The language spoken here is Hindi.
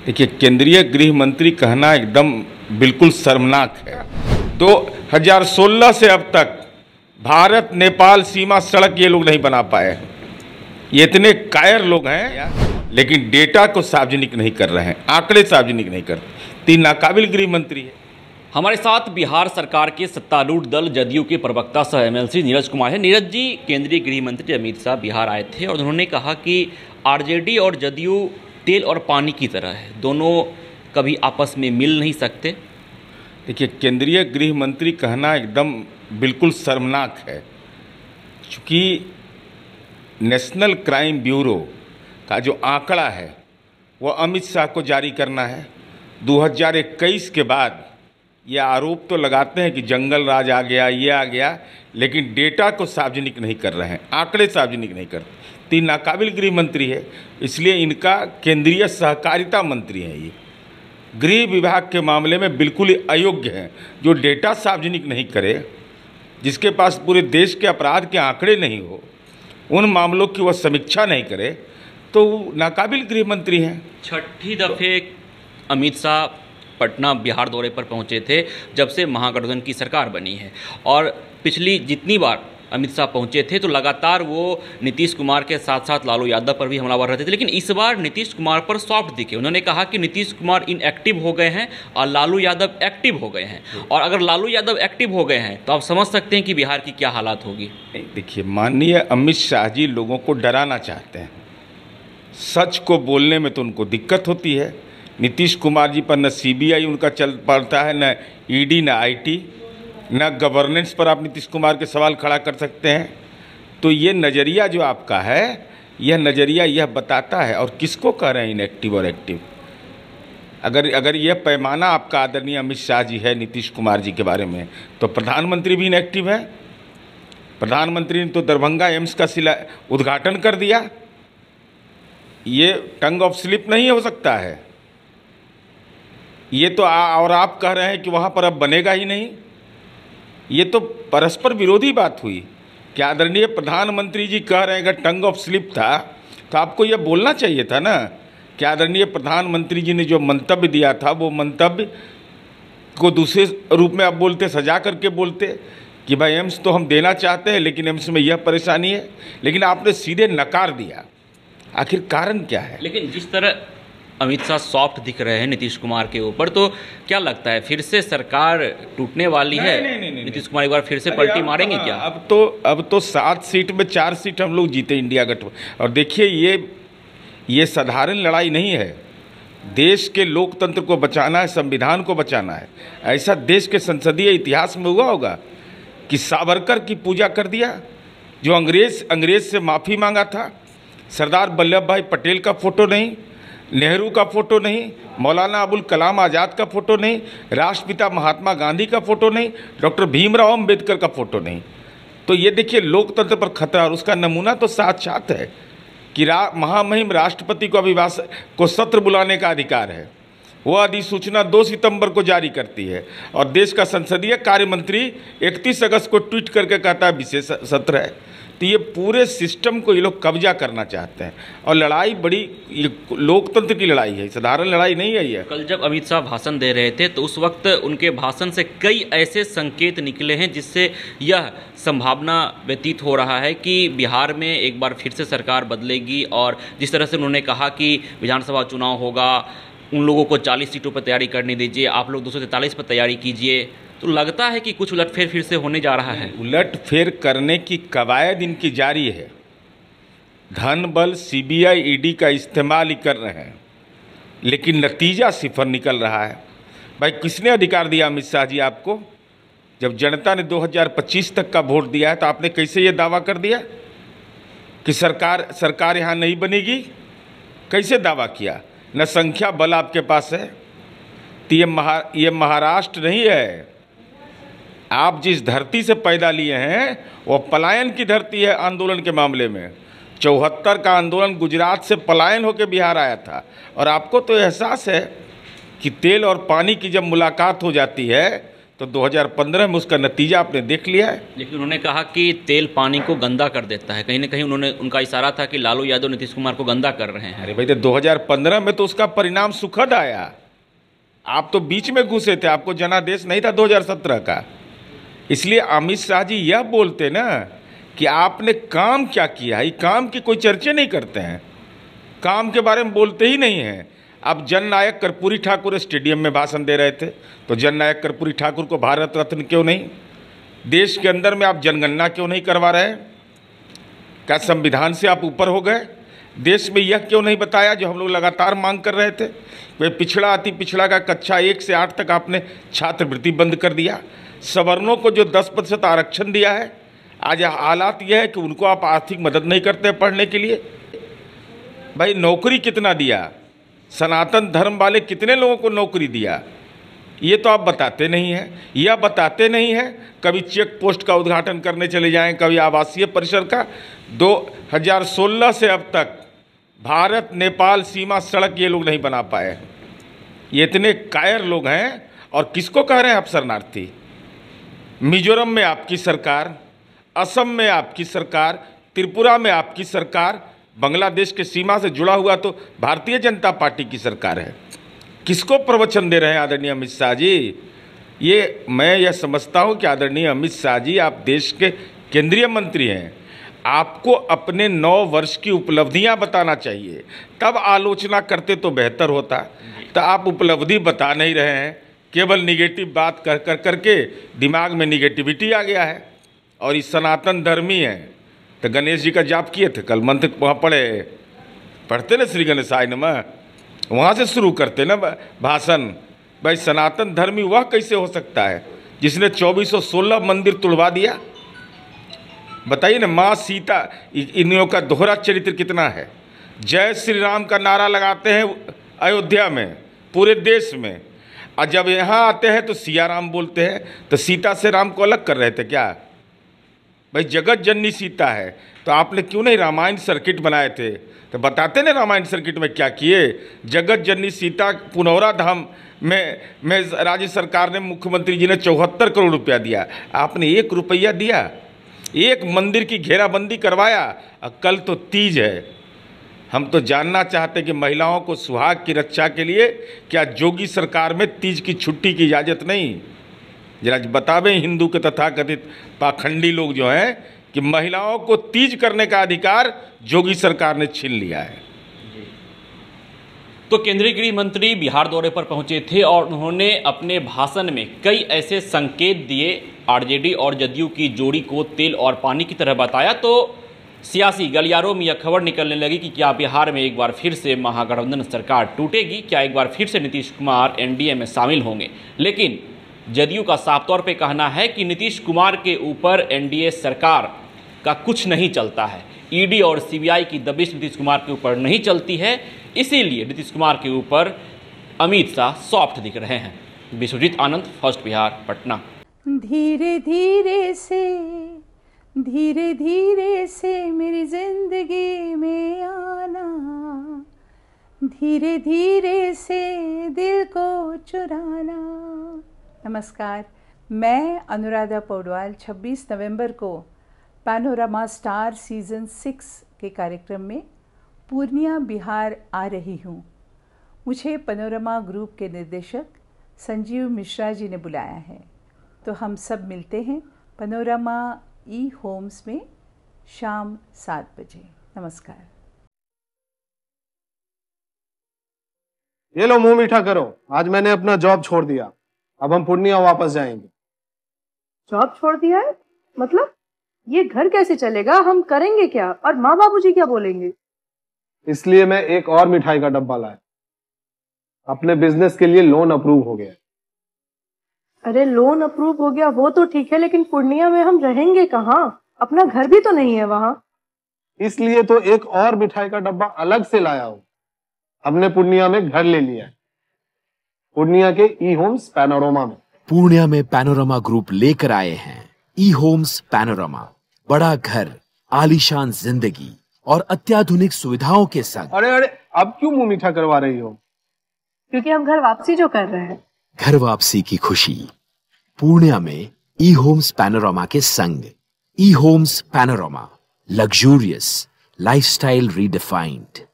देखिए, केंद्रीय गृह मंत्री कहना एकदम बिल्कुल शर्मनाक है। 2016 से अब तक भारत नेपाल सीमा सड़क ये लोग नहीं बना पाए। ये इतने कायर लोग हैं, लेकिन डेटा को सार्वजनिक नहीं कर रहे हैं, आंकड़े सार्वजनिक नहीं करते। तीन नाकाबिल गृह मंत्री है। हमारे साथ बिहार सरकार के सत्तारूढ़ दल जदयू के प्रवक्ता सह एमएलसी नीरज कुमार है। नीरज जी, केंद्रीय गृह मंत्री अमित शाह बिहार आए थे और उन्होंने कहा कि आरजेडी और जदयू तेल और पानी की तरह है, दोनों कभी आपस में मिल नहीं सकते। देखिए, केंद्रीय गृह मंत्री कहना एकदम बिल्कुल शर्मनाक है, क्योंकि नेशनल क्राइम ब्यूरो का जो आंकड़ा है वो अमित शाह को जारी करना है। 2021 के बाद ये आरोप तो लगाते हैं कि जंगल राज आ गया, ये आ गया, लेकिन डेटा को सार्वजनिक नहीं कर रहे हैं, आंकड़े सार्वजनिक नहीं करते। तीन नाकाबिल गृह मंत्री है, इसलिए इनका केंद्रीय सहकारिता मंत्री है। ये गृह विभाग के मामले में बिल्कुल ही अयोग्य है, जो डेटा सार्वजनिक नहीं करे, जिसके पास पूरे देश के अपराध के आंकड़े नहीं हो, उन मामलों की वह समीक्षा नहीं करे, तो नाकाबिल गृह मंत्री हैं। छठी दफे अमित शाह पटना बिहार दौरे पर पहुंचे थे जब से महागठबंधन की सरकार बनी है, और पिछली जितनी बार अमित शाह पहुंचे थे तो लगातार वो नीतीश कुमार के साथ साथ लालू यादव पर भी हमलावर रहते थे, लेकिन इस बार नीतीश कुमार पर सॉफ्ट दिखे। उन्होंने कहा कि नीतीश कुमार इनएक्टिव हो गए हैं और लालू यादव एक्टिव हो गए हैं, और अगर लालू यादव एक्टिव हो गए हैं तो आप समझ सकते हैं कि बिहार की क्या हालात होगी। देखिए, माननीय अमित शाह जी लोगों को डराना चाहते हैं, सच को बोलने में तो उनको दिक्कत होती है। नीतीश कुमार जी पर न सीबीआई उनका चल पड़ता है, न ईडी, न आईटी, न गवर्नेंस पर आप नीतीश कुमार के सवाल खड़ा कर सकते हैं। तो ये नज़रिया जो आपका है, यह नज़रिया यह बताता है, और किसको कह रहे हैं इनएक्टिव और एक्टिव। अगर यह पैमाना आपका आदरणीय अमित शाह जी है नीतीश कुमार जी के बारे में, तो प्रधानमंत्री भी इनएक्टिव है। प्रधानमंत्री ने तो दरभंगा एम्स का उद्घाटन कर दिया। ये टंग ऑफ स्लिप नहीं हो सकता है ये तो और आप कह रहे हैं कि वहाँ पर अब बनेगा ही नहीं। ये तो परस्पर विरोधी बात हुई कि आदरणीय प्रधानमंत्री जी कह रहे हैं अगर टंग ऑफ स्लिप था तो आपको यह बोलना चाहिए था ना कि आदरणीय प्रधानमंत्री जी ने जो मंतव्य दिया था वो मंतव्य को दूसरे रूप में आप बोलते, सजा करके बोलते कि भाई एम्स तो हम देना चाहते हैं, लेकिन एम्स में यह परेशानी है, लेकिन आपने सीधे नकार दिया। आखिर कारण क्या है? लेकिन जिस तरह अमित शाह सॉफ्ट दिख रहे हैं नीतीश कुमार के ऊपर, तो क्या लगता है फिर से सरकार टूटने वाली है? नहीं, नीतीश कुमार एक बार फिर से पलटी मारेंगे क्या? अब तो 7 सीट में 4 सीट हम लोग जीते इंडिया गठबंधन। और देखिए, ये साधारण लड़ाई नहीं है। देश के लोकतंत्र को बचाना है, संविधान को बचाना है। ऐसा देश के संसदीय इतिहास में हुआ होगा कि सावरकर की पूजा कर दिया, जो अंग्रेज से माफ़ी मांगा था। सरदार वल्लभ भाई पटेल का फोटो नहीं, नेहरू का फोटो नहीं, मौलाना अबुल कलाम आज़ाद का फोटो नहीं, राष्ट्रपिता महात्मा गांधी का फोटो नहीं, डॉक्टर भीमराव अम्बेडकर का फोटो नहीं। तो ये देखिए, लोकतंत्र पर खतरा। और उसका नमूना तो साक्षात है कि महामहिम राष्ट्रपति को अभिभाषण को सत्र बुलाने का अधिकार है। वह अधिसूचना 2 सितंबर को जारी करती है, और देश का संसदीय कार्य मंत्री 31 अगस्त को ट्वीट करके कहता है विशेष सत्र है। तो ये पूरे सिस्टम को ये लोग कब्जा करना चाहते हैं, और लड़ाई बड़ी ये लोकतंत्र की लड़ाई है, साधारण लड़ाई नहीं है ये। कल जब अमित शाह भाषण दे रहे थे तो उस वक्त उनके भाषण से कई ऐसे संकेत निकले हैं जिससे यह संभावना व्यतीत हो रहा है कि बिहार में एक बार फिर से सरकार बदलेगी। और जिस तरह से उन्होंने कहा कि विधानसभा चुनाव होगा, उन लोगों को 40 सीटों पर तैयारी करने दीजिए, आप लोग 243 पर तैयारी कीजिए, तो लगता है कि कुछ उलटफेर फिर से होने जा रहा है। उलटफेर करने की कवायद इनकी जारी है। धन बल सीबीआई ईडी का इस्तेमाल ही कर रहे हैं, लेकिन नतीजा सिफर निकल रहा है। भाई, किसने अधिकार दिया अमित शाह जी आपको? जब जनता ने 2025 तक का वोट दिया है तो आपने कैसे ये दावा कर दिया कि सरकार यहाँ नहीं बनेगी? कैसे दावा किया? न संख्या बल आपके पास है। तो ये महाराष्ट्र नहीं है। आप जिस धरती से पैदा लिए हैं वो पलायन की धरती है। आंदोलन के मामले में 74 का आंदोलन गुजरात से पलायन होकर बिहार आया था, और आपको तो एहसास है कि तेल और पानी की जब मुलाकात हो जाती है तो 2015 में उसका नतीजा आपने देख लिया है। लेकिन उन्होंने कहा कि तेल पानी को गंदा कर देता है, कहीं ना कहीं उनका इशारा था कि लालू यादव नीतीश कुमार को गंदा कर रहे हैं। अरे भाई, तो 2015 में तो उसका परिणाम सुखद आया। आप तो बीच में घुसे थे, आपको जनादेश नहीं था 2017 का। इसलिए अमित शाह जी यह बोलते ना कि आपने काम क्या किया है, काम की कोई चर्चा नहीं करते हैं, काम के बारे में बोलते ही नहीं हैं। अब जननायक कर्पूरी ठाकुर स्टेडियम में भाषण दे रहे थे, तो जननायक कर्पूरी ठाकुर को भारत रत्न क्यों नहीं? देश के अंदर में आप जनगणना क्यों नहीं करवा रहे हैं? क्या संविधान से आप ऊपर हो गए? देश में यह क्यों नहीं बताया जो हम लोग लगातार मांग कर रहे थे? वे पिछड़ा अति पिछड़ा का कक्षा 1 से 8 तक आपने छात्रवृत्ति बंद कर दिया। सवर्णों को जो 10% आरक्षण दिया है, आज हालात यह है कि उनको आप आर्थिक मदद नहीं करते पढ़ने के लिए। भाई, नौकरी कितना दिया? सनातन धर्म वाले कितने लोगों को नौकरी दिया? ये तो आप बताते नहीं हैं। यह बताते नहीं हैं, कभी चेक पोस्ट का उद्घाटन करने चले जाएं, कभी आवासीय परिसर का। 2016 से अब तक भारत नेपाल सीमा सड़क ये लोग नहीं बना पाए। ये इतने कायर लोग हैं। और किसको कह रहे हैं आप शरणार्थी? मिजोरम में आपकी सरकार, असम में आपकी सरकार, त्रिपुरा में आपकी सरकार, बांग्लादेश के सीमा से जुड़ा हुआ तो भारतीय जनता पार्टी की सरकार है। किसको प्रवचन दे रहे हैं आदरणीय अमित शाह जी? मैं यह समझता हूं कि आदरणीय अमित शाह जी, आप देश के केंद्रीय मंत्री हैं, आपको अपने 9 वर्ष की उपलब्धियां बताना चाहिए, तब आलोचना करते तो बेहतर होता। तो आप उपलब्धि बता नहीं रहे हैं, केवल निगेटिव बात कर करके दिमाग में निगेटिविटी आ गया है। और इस सनातन धर्मी है, तो गणेश जी का जाप किए थे कल, मंत्र वहाँ पढ़ते ना श्री गणेशाय नमः, वहाँ से शुरू करते ना भाषण। भाई, सनातन धर्मी वह कैसे हो सकता है जिसने 2416 मंदिर तुड़वा दिया? बताइए ना। माँ सीता, इन लोगों का दोहरा चरित्र कितना है। जय श्री राम का नारा लगाते हैं अयोध्या में, पूरे देश में, और जब यहाँ आते हैं तो सिया राम बोलते हैं। तो सीता से राम को अलग कर रहे थे क्या? भाई, जगत जननी सीता है, तो आपने क्यों नहीं रामायण सर्किट बनाए थे? तो बताते ना रामायण सर्किट में क्या किए। जगत जननी सीता पुनौरा धाम में राज्य सरकार ने, मुख्यमंत्री जी ने 74 करोड़ रुपया दिया, आपने 1 रुपया दिया? एक मंदिर की घेराबंदी करवाया। और कल तो तीज है। हम तो जानना चाहते कि महिलाओं को सुहाग की रक्षा के लिए क्या जोगी सरकार में तीज की छुट्टी की इजाज़त नहीं? जरा बतावें हिंदू के तथाकथित पाखंडी लोग जो हैं कि महिलाओं को तीज करने का अधिकार जोगी सरकार ने छीन लिया है। तो केंद्रीय गृह मंत्री बिहार दौरे पर पहुंचे थे और उन्होंने अपने भाषण में कई ऐसे संकेत दिए। आरजेडी और जदयू की जोड़ी को तेल और पानी की तरह बताया। तो सियासी गलियारों में यह खबर निकलने लगी कि क्या बिहार में एक बार फिर से महागठबंधन सरकार टूटेगी, क्या एक बार फिर से नीतीश कुमार एनडीए में शामिल होंगे। लेकिन जदयू का साफ तौर पे कहना है कि नीतीश कुमार के ऊपर एनडीए सरकार का कुछ नहीं चलता है। ईडी और सीबीआई की दबिश नीतीश कुमार के ऊपर नहीं चलती है, इसीलिए नीतीश कुमार के ऊपर अमित शाह सॉफ्ट दिख रहे हैं। विश्वजीत आनंद, फर्स्ट बिहार, पटना। धीरे धीरे से मेरी जिंदगी में आना, धीरे धीरे से दिल को चुराना। नमस्कार, मैं अनुराधा पौडवाल 26 नवंबर को पैनोरमा स्टार सीज़न 6 के कार्यक्रम में पूर्णिया बिहार आ रही हूँ। मुझे पैनोरमा ग्रुप के निर्देशक संजीव मिश्रा जी ने बुलाया है, तो हम सब मिलते हैं पैनोरमा ई होम्स में शाम 7 बजे। नमस्कार। ये लो, मुंह मीठा करो। आज मैंने अपना जॉब छोड़ दिया, अब हम पूर्णिया वापस जाएंगे। जॉब छोड़ दिया है? मतलब ये घर कैसे चलेगा? हम करेंगे क्या? और माँ बाबूजी क्या बोलेंगे? इसलिए मैं एक और मिठाई का डब्बा लाया। अपने बिजनेस के लिए लोन अप्रूव हो गया। अरे लोन अप्रूव हो गया वो तो ठीक है, लेकिन पूर्णिया में हम रहेंगे कहाँ? अपना घर भी तो नहीं है वहाँ। इसलिए तो एक और मिठाई का डब्बा अलग से लाया हूँ। हमने पूर्णिया में घर ले लिया है, पूर्णिया के ई होम्स पैनोरमा में। पूर्णिया में पैनोरमा ग्रुप लेकर आए हैं ई होम्स पैनोरमा। बड़ा घर, आलीशान जिंदगी और अत्याधुनिक सुविधाओं के संग। अरे अब क्यों मुंह मीठा करवा रही हो? क्योंकि हम घर वापसी जो कर रहे हैं। घर वापसी की खुशी पूर्णिया में ई होम्स पैनोरामा के संग। E homes panorama, luxurious lifestyle redefined.